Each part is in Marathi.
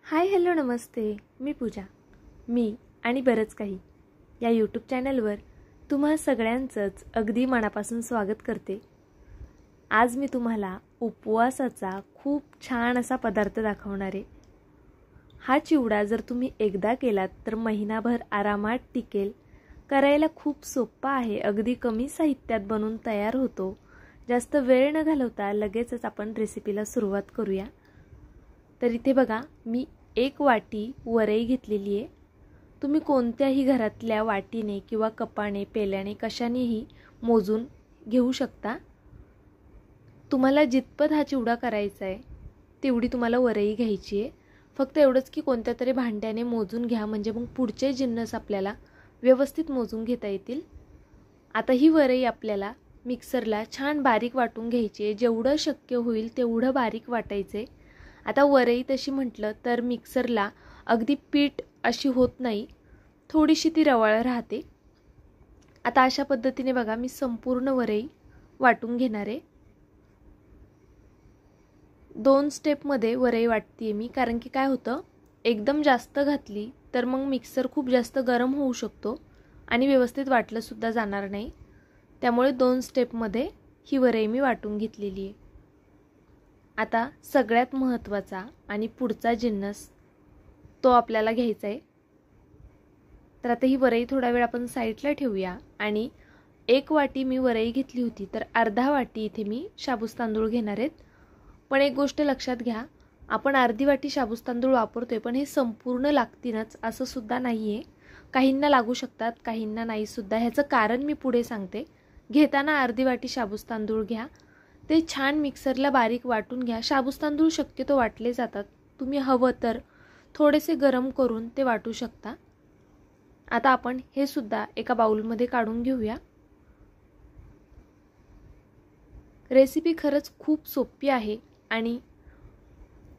हाय हॅलो नमस्ते. मी पूजा. मी आणि बरंच काही या यूट्यूब चॅनलवर तुम्हा सगळ्यांचंच अगदी मनापासून स्वागत करते. आज मी तुम्हाला उपवासाचा खूप छान असा पदार्थ दाखवणार आहे. हा चिवडा जर तुम्ही एकदा केलात तर महिनाभर आरामात टिकेल. करायला खूप सोपा आहे. अगदी कमी साहित्यात बनून तयार होतो. जास्त वेळ न घालवता लगेचच आपण रेसिपीला सुरुवात करूया. तर इथे बघा, मी 1 वाटी वरई घेतलेली आहे. तुम्ही कोणत्याही घरातल्या वाटीने किंवा कपाने, पेल्याने कशानेही मोजून घेऊ शकता. तुम्हाला जितपत हा चिवडा करायचा आहे तेवढी तुम्हाला वरई घ्यायची आहे. फक्त एवढंच की कोणत्या तरी भांड्याने मोजून घ्या, म्हणजे मग पुढचे जिन्नस आपल्याला व्यवस्थित मोजून घेता येतील. आता ही वरई आपल्याला मिक्सरला छान बारीक वाटून घ्यायची आहे. जेवढं शक्य होईल तेवढं बारीक वाटायचे. आता वरई तशी म्हटलं तर मिक्सरला अगदी पीठ अशी होत नाही, थोडीशी ती रवाळ राहते. आता अशा पद्धतीने बघा, मी संपूर्ण वरई वाटून घेणार आहे. 2 स्टेपमध्ये वरई वाटते मी, कारण की काय होतं, एकदम जास्त घातली तर मग मिक्सर खूप जास्त गरम होऊ शकतो आणि व्यवस्थित वाटलं सुद्धा जाणार नाही. त्यामुळे 2 स्टेपमध्ये ही वरई मी वाटून घेतलेली आहे. आता सगळ्यात महत्त्वाचा आणि पुढचा जिन्नस तो आपल्याला घ्यायचा आहे. तर आता ही वरई थोडा वेळ आपण साईडला ठेवूया आणि 1 वाटी मी वरई घेतली होती, तर अर्धा वाटी इथे मी शाबूस तांदूळ घेणार आहेत. पण एक गोष्ट लक्षात घ्या, आपण अर्धी वाटी शाबूस तांदूळ वापरतोय, पण हे संपूर्ण लागतीनच असं सुद्धा नाही आहे. काहींना लागू शकतात, काहींना नाही सुद्धा. ह्याचं कारण मी पुढे सांगते. घेताना अर्धी वाटी शाबूस तांदूळ घ्या, ते छान मिक्सरला बारीक वाटून घ्या. शाबूस तांदूळ शक्यतो वाटले जातात. तुम्ही हवं तर थोडेसे गरम करून ते वाटू शकता. आता आपण हे सुद्धा एका बाउलमध्ये काढून घेऊया. रेसिपी खरंच खूप सोपी आहे आणि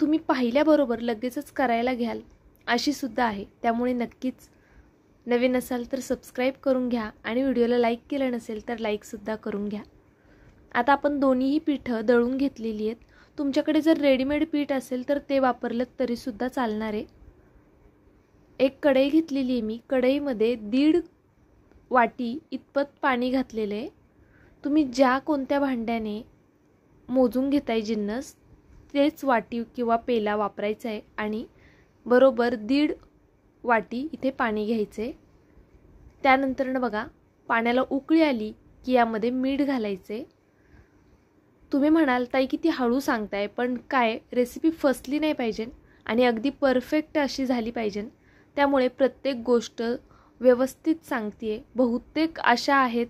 तुम्ही पाहिल्याबरोबर लगेचच करायला घ्याल अशी सुद्धा आहे. त्यामुळे नक्कीच नवीन असाल तर सबस्क्राईब करून घ्या आणि व्हिडिओला लाईक केलं नसेल तर लाईकसुद्धा करून घ्या. आता आपण दोन्हीही पीठं दळून घेतलेली आहेत. तुमच्याकडे जर रेडीमेड पीठ असेल तर ते वापरलं तरीसुद्धा चालणार आहे. एक कढई घेतलेली आहे मी. कढईमध्ये 1.5 वाटी इतपत पाणी घातलेलं आहे. तुम्ही ज्या कोणत्या भांड्याने मोजून घेताय जिन्नस तेच वाटी किंवा पेला वापरायचा आहे आणि बरोबर 1.5 वाटी इथे पाणी घ्यायचं आहे. त्यानंतर बघा, पाण्याला उकळी आली की यामध्ये मीठ घालायचे. तुम्ही म्हणाल ताई किती हळू सांगताय, पण काय, रेसिपी फसली नाही पाहिजे आणि अगदी परफेक्ट अशी झाली पाहिजे. त्यामुळे प्रत्येक गोष्ट व्यवस्थित सांगते. बहुतेक अशा आहेत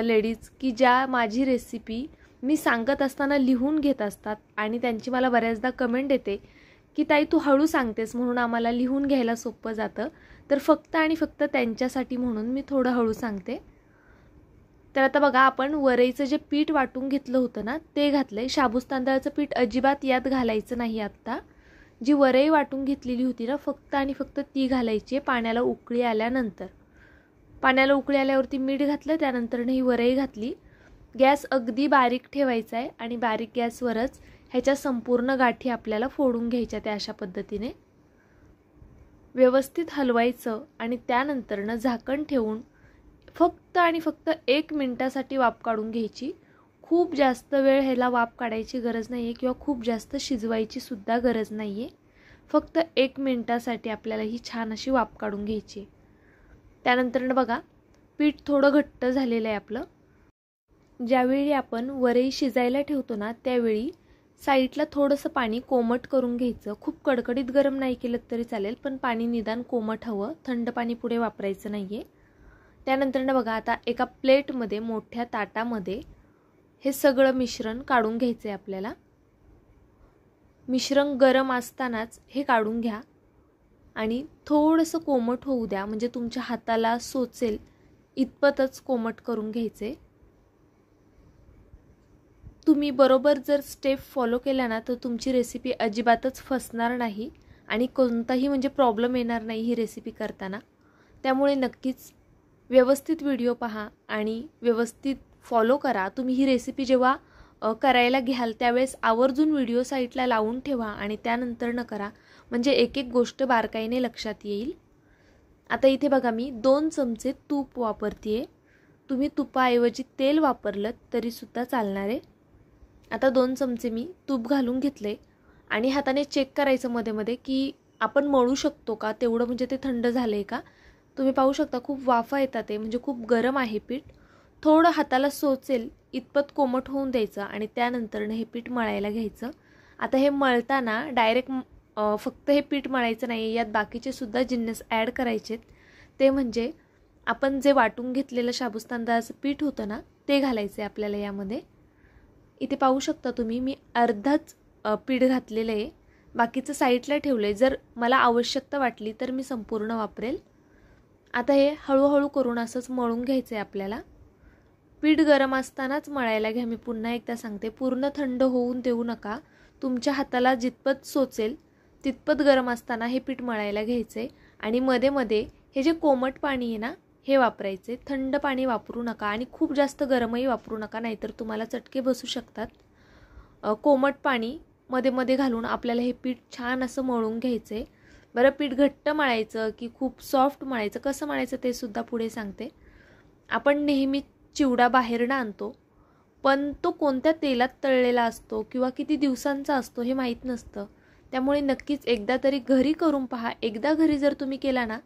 लेडीज की ज्या माझी रेसिपी मी सांगत असताना लिहून घेत असतात आणि त्यांची मला बऱ्याचदा कमेंट येते की ताई तू हळू सांगतेस म्हणून आम्हाला लिहून घ्यायला सोपं जातं. तर फक्त आणि फक्त त्यांच्यासाठी म्हणून मी थोडं हळू सांगते. तर आता बघा, आपण वरईचं जे पीठ वाटून घेतलं होतं ना ते घातलंय. शाबूस तांदळाचं पीठ अजिबात यात घालायचं नाही. आत्ता जी वरई वाटून घेतलेली होती ना, फक्त आणि फक्त ती घालायची आहे पाण्याला उकळी आल्यानंतर. पाण्याला उकळी आल्यावरती मीठ घातलं, त्यानंतरनं ही वरई घातली. गॅस अगदी बारीक ठेवायचा आहे आणि बारीक गॅसवरच ह्याच्या संपूर्ण गाठी आपल्याला फोडून घ्यायच्या. त्या अशा पद्धतीने व्यवस्थित हलवायचं आणि त्यानंतरनं झाकण ठेवून फक्त आणि फक्त 1 मिनिटासाठी वाफ काढून घ्यायची. खूप जास्त वेळ ह्याला वाफ काढायची गरज नाही आहे किंवा खूप जास्त शिजवायची सुद्धा गरज नाही आहे. फक्त 1 मिनिटासाठी आपल्याला ही छान अशी वाफ काढून घ्यायची. त्यानंतरनं बघा, पीठ थोडं घट्ट झालेलं आहे आपलं. ज्यावेळी आपण वरई शिजायला ठेवतो ना त्यावेळी साईडला थोडंसं पाणी कोमट करून घ्यायचं. खूप कडकडीत गरम नाही केलं तरी चालेल, पण पाणी निदान कोमट हवं. थंड पाणी पुढे वापरायचं नाही आहे. त्यानंतरनं बघा, आता एका प्लेटमध्ये, मोठ्या ताटामध्ये हे सगळं मिश्रण काढून घ्यायचं आहे आपल्याला. मिश्रण गरम असतानाच हे काढून घ्या आणि थोडंसं कोमट होऊ द्या, म्हणजे तुमच्या हाताला सोचेल इतपतच कोमट करून घ्यायचे. तुम्ही बरोबर जर स्टेप फॉलो केला ना तर तुमची रेसिपी अजिबातच फसणार नाही आणि कोणताही म्हणजे प्रॉब्लेम येणार नाही ही रेसिपी करताना. त्यामुळे नक्कीच व्यवस्थित व्हिडिओ पहा आणि व्यवस्थित फॉलो करा. तुम्ही ही रेसिपी जेव्हा करायला घ्याल त्यावेळेस आवर्जून व्हिडिओ साईटला लावून ठेवा आणि त्यानंतर न करा, म्हणजे एक एक गोष्ट बारकाईने लक्षात येईल. आता इथे बघा मी 2 चमचे तूप वापरते. तुम्ही तुपाऐवजी तेल वापरलं तरीसुद्धा चालणार आहे. आता 2 चमचे मी तूप घालून घेतले आणि हाताने चेक करायचं मध्ये मध्ये की आपण मळू शकतो का, तेवढं म्हणजे ते थंड झालं आहे का. तुम्ही पाहू शकता खूप वाफा येतात ते, म्हणजे खूप गरम आहे पीठ. थोडं हाताला सोचेल इतपत कोमट होऊन द्यायचं आणि त्यानंतरनं हे पीठ मळायला घ्यायचं. आता हे मळताना डायरेक्ट फक्त हे पीठ मळायचं नाही, यात बाकीचे सुद्धा जिन्नस ॲड करायचेत. ते म्हणजे आपण जे वाटून घेतलेलं शाबूस तांदळाचं पीठ होतं ना, ते घालायचं आहे आपल्याला यामध्ये. इथे पाहू शकता तुम्ही मी अर्धाच पीठ घातलेलं आहे, बाकीचं साईडला ठेवलं आहे. जर मला आवश्यकता वाटली तर मी संपूर्ण वापरेल. आता हे हळूहळू करून असंच मळून घ्यायचं आहे आपल्याला. पीठ गरम असतानाच मळायला घ्या, मी पुन्हा एकदा सांगते. पूर्ण थंड होऊन देऊ नका. तुमच्या हाताला जितपत सोचेल तितपत गरम असताना हे पीठ मळायला घ्यायचे आणि मध्ये मध्ये हे जे कोमट पाणी आहे ना, हे वापरायचे. थंड पाणी वापरू नका आणि खूप जास्त गरमही वापरू नका, नाहीतर तुम्हाला चटके बसू शकतात. कोमट पाणी मध्ये मध्ये घालून आपल्याला हे पीठ छान असं मळून घ्यायचे. बरं, पीठ घट्ट मळायचं की खूप सॉफ्ट मळायचं, कसं मळायचं ते सुद्धा पुढे सांगते. आपण नेहमी चिवडा बाहेरनं आणतो, पण तो कोणत्या तेलात तळलेला असतो किंवा किती दिवसांचा असतो हे माहीत नसतं. त्यामुळे नक्कीच एकदा तरी घरी करून पहा. एकदा घरी जर तुम्ही केला ना,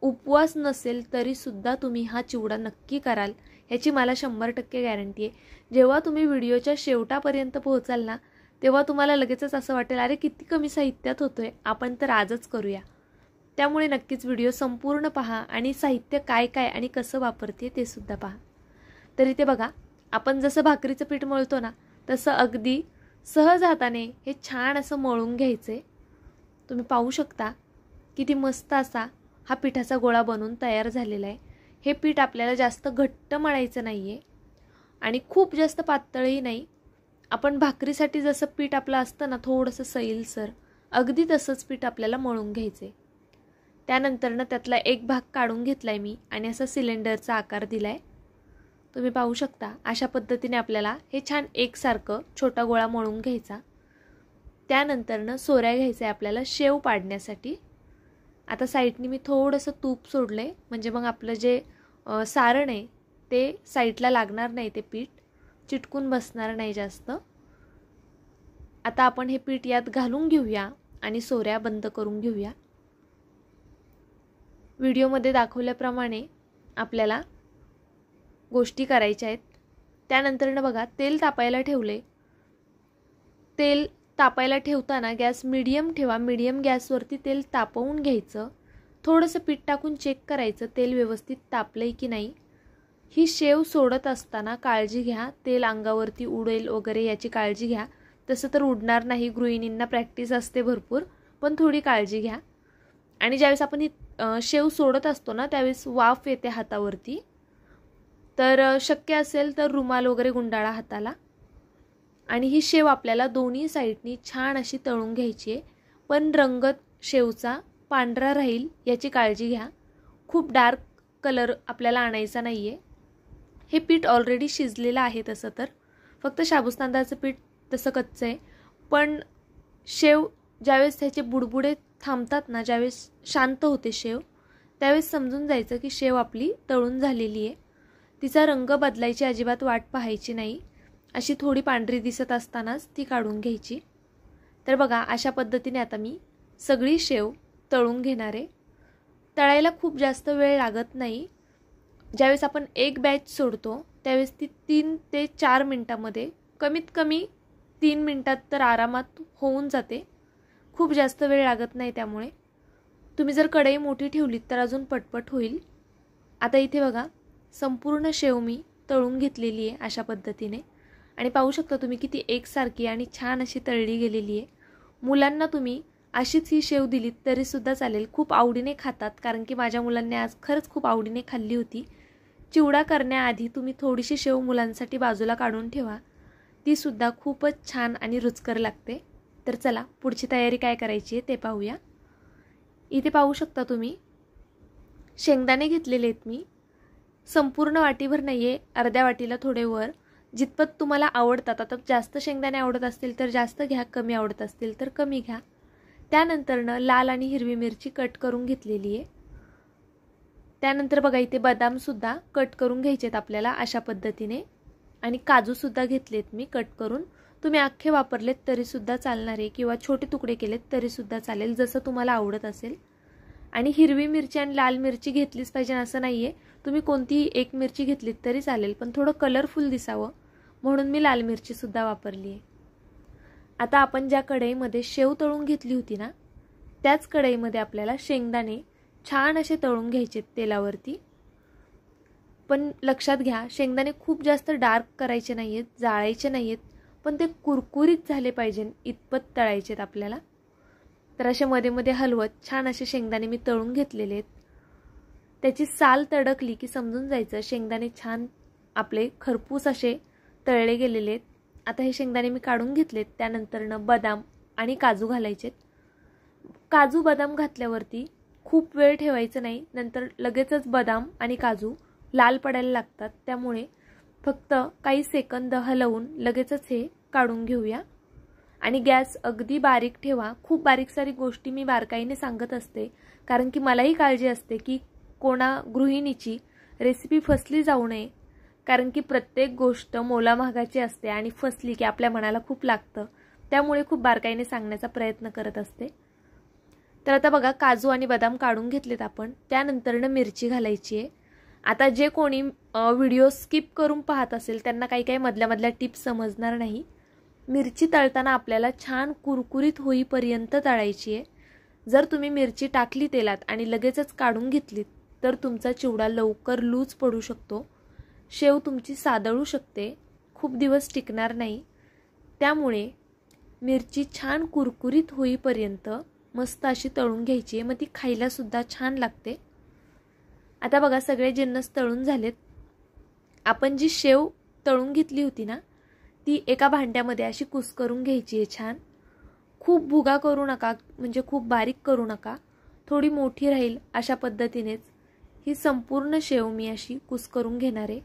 उपवास नसेल तरीसुद्धा तुम्ही हा चिवडा नक्की कराल, ह्याची मला 100% गॅरंटी आहे. जेव्हा तुम्ही व्हिडिओच्या शेवटापर्यंत पोहोचाल ना, तेव्हा तुम्हाला लगेचच असं वाटेल, अरे किती कमी साहित्यात होतोय, आपण तर आजच करूया. त्यामुळे नक्कीच व्हिडिओ संपूर्ण पहा आणि साहित्य काय काय आणि कसं वापरते ते सुद्धा पहा. तर इथे बघा, आपण जसं भाकरीचं पीठ मळतो ना, तसं अगदी सहज हाताने हे छान असं मळून घ्यायचे. तुम्ही पाहू शकता किती मस्त असा हा पिठाचा गोळा बनवून तयार झालेला आहे. हे पीठ आपल्याला जास्त घट्ट मळायचं नाही आहे आणि खूप जास्त पातळही नाही. आपण भाकरीसाठी जसं पीठ आपलं असतं ना, थोडंसं सैलसर, अगदी तसंच पीठ आपल्याला मळून घ्यायचे. त्यानंतरनं त्यातला एक भाग काढून घेतला आहे मी आणि असा सिलेंडरचा आकार दिला आहे. तुम्ही पाहू शकता अशा पद्धतीने आपल्याला हे छान एकसारखं छोटा गोळा मळून घ्यायचा. त्यानंतरनं सोऱ्या घ्यायच्या आपल्याला शेव पाडण्यासाठी. आता साईडनी मी थोडंसं तूप सोडलं आहे, म्हणजे मग आपलं जे सारण आहे ते साईडला लागणार नाही, ते पीठ चिटकून बसणार नाही जास्त. आता आपण हे पीठ यात घालून घेऊया आणि सोऱ्या बंद करून घेऊया. व्हिडिओमध्ये दाखवल्याप्रमाणे आपल्याला गोष्टी करायच्या आहेत. त्यानंतरनं बघा, तेल तापायला ठेवले. तेल तापायला ठेवताना गॅस मीडियम ठेवा. मीडियम गॅसवरती तेल तापवून घ्यायचं. थोडंसं पीठ टाकून चेक करायचं तेल व्यवस्थित तापलंय की नाही. ही शेव सोडत असताना काळजी घ्या, तेल अंगावरती उडेल वगैरे याची काळजी घ्या. तसं तर उडणार नाही, गृहिणींना प्रॅक्टिस असते भरपूर, पण थोडी काळजी घ्या. आणि ज्यावेळेस आपण ही शेव सोडत असतो ना, त्यावेळेस वाफ येते हातावरती, तर शक्य असेल तर रुमाल वगैरे गुंडाळा हाताला. आणि ही शेव आपल्याला दोन्ही साईडनी छान अशी तळून घ्यायची आहे, पण रंग शेवचा पांढरा राहील याची काळजी घ्या. खूप डार्क कलर आपल्याला आणायचा नाही आहे. हे पीठ ऑलरेडी शिजलेलं आहे तसं तर, फक्त शाबूस तांदळाचं पीठ तसं कच्चं आहे. पण शेव ज्यावेळेस त्याचे बुडबुडे थांबतात ना, ज्यावेळेस शांत होते शेव, त्यावेळेस समजून जायचं की शेव आपली तळून झालेली आहे. तिचा रंग बदलायची अजिबात वाट पाहायची नाही. अशी थोडी पांढरी दिसत असतानाच ती काढून घ्यायची. तर बघा, अशा पद्धतीने आता मी सगळी शेव तळून घेणार आहे. तळायला खूप जास्त वेळ लागत नाही. ज्यावेळेस आपण एक बॅच सोडतो त्यावेळेस ती 3 ते 4 मिनटामध्ये, कमीत कमी 3 मिनटात तर आरामात होऊन जाते. खूप जास्त वेळ लागत नाही. त्यामुळे तुम्ही जर कढई मोठी ठेवलीत तर अजून पटपट होईल. आता इथे बघा, संपूर्ण शेव मी तळून घेतलेली आहे अशा पद्धतीने. आणि पाहू शकता तुम्ही किती एकसारखी आणि छान अशी तळली गेलेली आहे. मुलांना तुम्ही अशीच ही शेव दिलीत तरीसुद्धा चालेल, खूप आवडीने खातात. कारण की माझ्या मुलांनी आज खरंच खूप आवडीने खाल्ली होती. चिवडा करण्याआधी तुम्ही थोडीशी शेव मुलांसाठी बाजूला काढून ठेवा, ती सुद्धा खूपच छान आणि रुचकर लागते. तर चला, पुढची तयारी काय करायची आहे ते पाहूया. इथे पाहू शकता तुम्ही शेंगदाणे घेतलेले आहेत मी. संपूर्ण वाटीभर नाही आहे, अर्ध्या वाटीला थोडे वर, जितपत तुम्हाला आवडतात. आता जास्त शेंगदाणे आवडत असतील तर जास्त घ्या, कमी आवडत असतील तर कमी घ्या. त्यानंतरनं लाल आणि हिरवी मिरची कट करून घेतलेली आहे। त्यानंतर बघा इथे बदामसुद्धा कट करून घ्यायचेत आपल्याला अशा पद्धतीने, आणि काजूसुद्धा घेतलेत मी कट करून। तुम्ही अख्खे वापरलेत तरीसुद्धा चालणार आहे किंवा छोटे तुकडे केलेत तरीसुद्धा चालेल, जसं तुम्हाला आवडत असेल। आणि हिरवी मिरची आणि लाल मिरची घेतलीच पाहिजे असं नाही आहे, तुम्ही कोणतीही एक मिरची घेतलीत तरी चालेल, पण थोडं कलरफुल दिसावं म्हणून मी लाल मिरचीसुद्धा वापरली आहे। आता आपण ज्या कढईमध्ये शेव तळून घेतली होती ना, त्याच कढईमध्ये आपल्याला शेंगदाणे छान असे तळून घ्यायचे तेलावरती। पण लक्षात घ्या, शेंगदाणे खूप जास्त डार्क करायचे नाहीयेत, जाळायचे नाहीयेत, पण ते कुरकुरीत झाले पाहिजे इतपत तळायचेत आपल्याला। तर असे मध्ये मध्ये हलवत छान असे शेंगदाणे मी तळून घेतलेले आहेत। त्याची साल तडकली की समजून जायचं शेंगदाणे छान आपले खरपूस असे तळले गेलेले आहेत। आता हे शेंगदाणे मी काढून घेतलेत। त्यानंतरनं बदाम आणि काजू घालायचेत। काजू बदाम घातल्यावरती खूप वेळ ठेवायचं नाही, नंतर लगेचच बदाम आणि काजू लाल पडायला लागतात, त्यामुळे फक्त काही सेकंद हलवून लगेचच हे काढून घेऊया। आणि गॅस अगदी बारीक ठेवा। खूप बारीक सारी गोष्टी मी बारकाईने सांगत असते, कारण की मलाही काळजी असते की कोणा गृहिणीची रेसिपी फसली जाऊ नये, कारण की प्रत्येक गोष्ट मोलामहागाची असते आणि फसली की आपल्या मनाला खूप लागतं, त्यामुळे खूप बारकाईने सांगण्याचा प्रयत्न करत असते। तर आता बघा काजू आणि बदाम काढून घेतलेत आपण। त्यानंतरनं मिरची घालायची आहे। आता जे कोणी व्हिडिओ स्किप करून पाहत असेल त्यांना काही काही मधल्या टिप्स समजणार नाही। मिरची तळताना आपल्याला छान कुरकुरीत होईपर्यंत तळायची आहे। जर तुम्ही मिरची टाकली तेलात आणि लगेचच काढून घेतलीत तर तुमचा चिवडा लवकर लूज पडू शकतो, शेव तुमची सादळू शकते, खूप दिवस टिकणार नाही। त्यामुळे मिरची छान कुरकुरीत होईपर्यंत मस्त अशी तळून घ्यायची आहे, मग ती खायला सुद्धा छान लागते। आता बघा सगळे जिन्नस तळून झालेत। आपण जी शेव तळून घेतली होती ना, ती एका भांड्यामध्ये अशी कुस्करून घ्यायची आहे छान। खूप भुगा करू नका, म्हणजे खूप बारीक करू नका, थोडी मोठी राहील अशा पद्धतीनेच ही संपूर्ण शेव मी अशी कुस्करून घेणार आहे।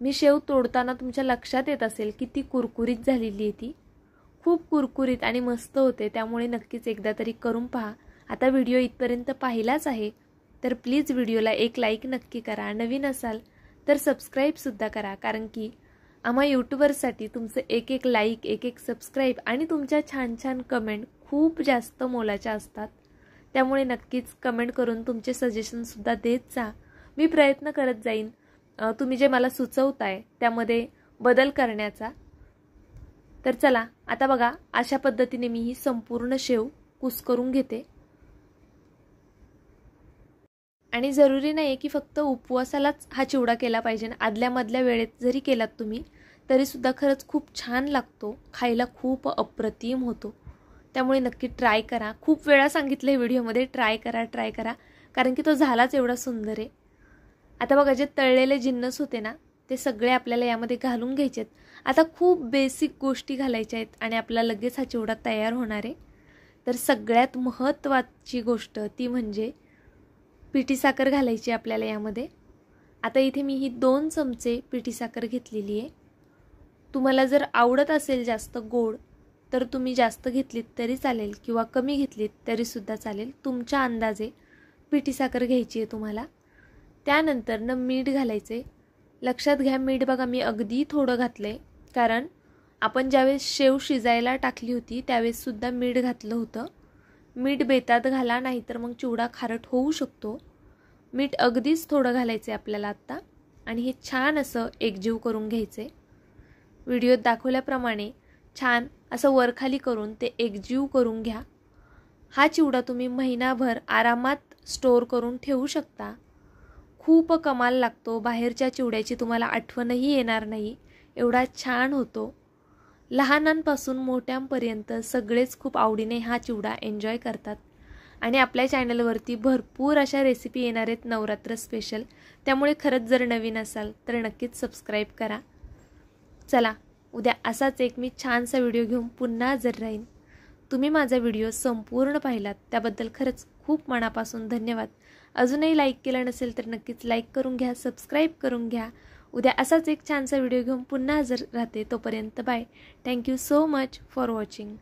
मी शेव तोडताना तुमच्या लक्षात येत असेल की ती कुरकुरीत झालेली आहे, ती खूप कुरकुरीत आणि मस्त होते, त्यामुळे नक्कीच एकदा तरी करून पहा। आता व्हिडिओ इथपर्यंत पाहिलाच आहे तर प्लीज व्हिडिओला एक लाईक नक्की करा, नवीन असाल तर सबस्क्राईबसुद्धा करा, कारण की आम्हा यूट्यूबर्ससाठी तुमचं एक एक लाईक, एक एक सबस्क्राईब आणि तुमच्या छान छान कमेंट खूप जास्त मोलाच्या असतात। त्यामुळे नक्कीच कमेंट करून तुमचे सजेशनसुद्धा देत जा, मी प्रयत्न करत जाईन तुम्ही जे मला सुचवताय त्यामध्ये बदल करण्याचा। तर चला आता बघा अशा पद्धतीने मी ही संपूर्ण शेव कुस्करून घेते। आणि जरुरी नाही की फक्त उपवासालाच हा चिवडा केला पाहिजे, आदल्या मधल्या वेळेत जरी केलात तुम्ही तरीसुद्धा खरंच खूप छान लागतो, खायला खूप अप्रतिम होतो। त्यामुळे नक्की ट्राय करा। खूप वेळा सांगितलं आहे व्हिडिओमध्ये ट्राय करा, कारण की तो झालाच एवढा सुंदर आहे। आता बघा जे तळलेले जिन्नस होते ना, ते सगळे आपल्याला यामध्ये घालून घ्यायचे आहेत। आता खूप बेसिक गोष्टी घालायच्या आहेत आणि आपला लगेच हा चिवडा तयार होणार आहे। तर सगळ्यात महत्त्वाची गोष्ट ती म्हणजे पिठी साखर घालायची आपल्याला यामध्ये। आता इथे मी ही 2 चमचे पिठी साखर घेतलेली आहे। तुम्हाला जर आवडत असेल जास्त गोड तर तुम्ही जास्त घेतलीत तरी चालेल किंवा कमी घेतलीत तरीसुद्धा चालेल, तुमच्या अंदाजे पिठी साखर घ्यायची आहे तुम्हाला। त्यानंतर मीठ घालायचे। लक्षात घ्या मीठ बघा मी अगदी थोडं घातलंय, कारण आपण ज्यावेळेस शेव शिजायला टाकली होती त्यावेळेससुद्धा मीठ घातलं होतं। मीठ बेतात घाला, नाहीतर मग चिवडा खारट होऊ शकतो। मीठ अगदीच थोडं घालायचं आपल्याला आत्ता, आणि हे छान असं एकजीव करून घ्यायचे। व्हिडिओत दाखवल्याप्रमाणे छान असं वरखाली करून ते एकजीव करून घ्या। हा चिवडा तुम्ही महिनाभर आरामात स्टोअर करून ठेवू शकता, खूप कमाल लागतो। बाहेरच्या चिवड्याची तुम्हाला आठवणही येणार नाही, एवढा छान होतो। लहानांपासून मोठ्यांपर्यंत सगळेच खूप आवडीने हा चिवडा एन्जॉय करतात। आणि आपल्या चॅनलवरती भरपूर अशा रेसिपी येणार आहेत नवरात्र स्पेशल, त्यामुळे खरंच जर नवीन असाल तर नक्कीच सबस्क्राईब करा। चला उद्या असाच एक मी छानसा व्हिडिओ घेऊन पुन्हा हजर राहीन। तुम्ही माझा व्हिडिओ संपूर्ण पाहिलात त्याबद्दल खरंच खूप मनापासून धन्यवाद। अजूनही लाईक केलं नसेल तर नक्कीच लाईक करून घ्या, सबस्क्राईब करून घ्या। उद्या असाच एक छानसा व्हिडिओ घेऊन पुन्हा हजर राहते, तोपर्यंत bye. Thank you so much for watching.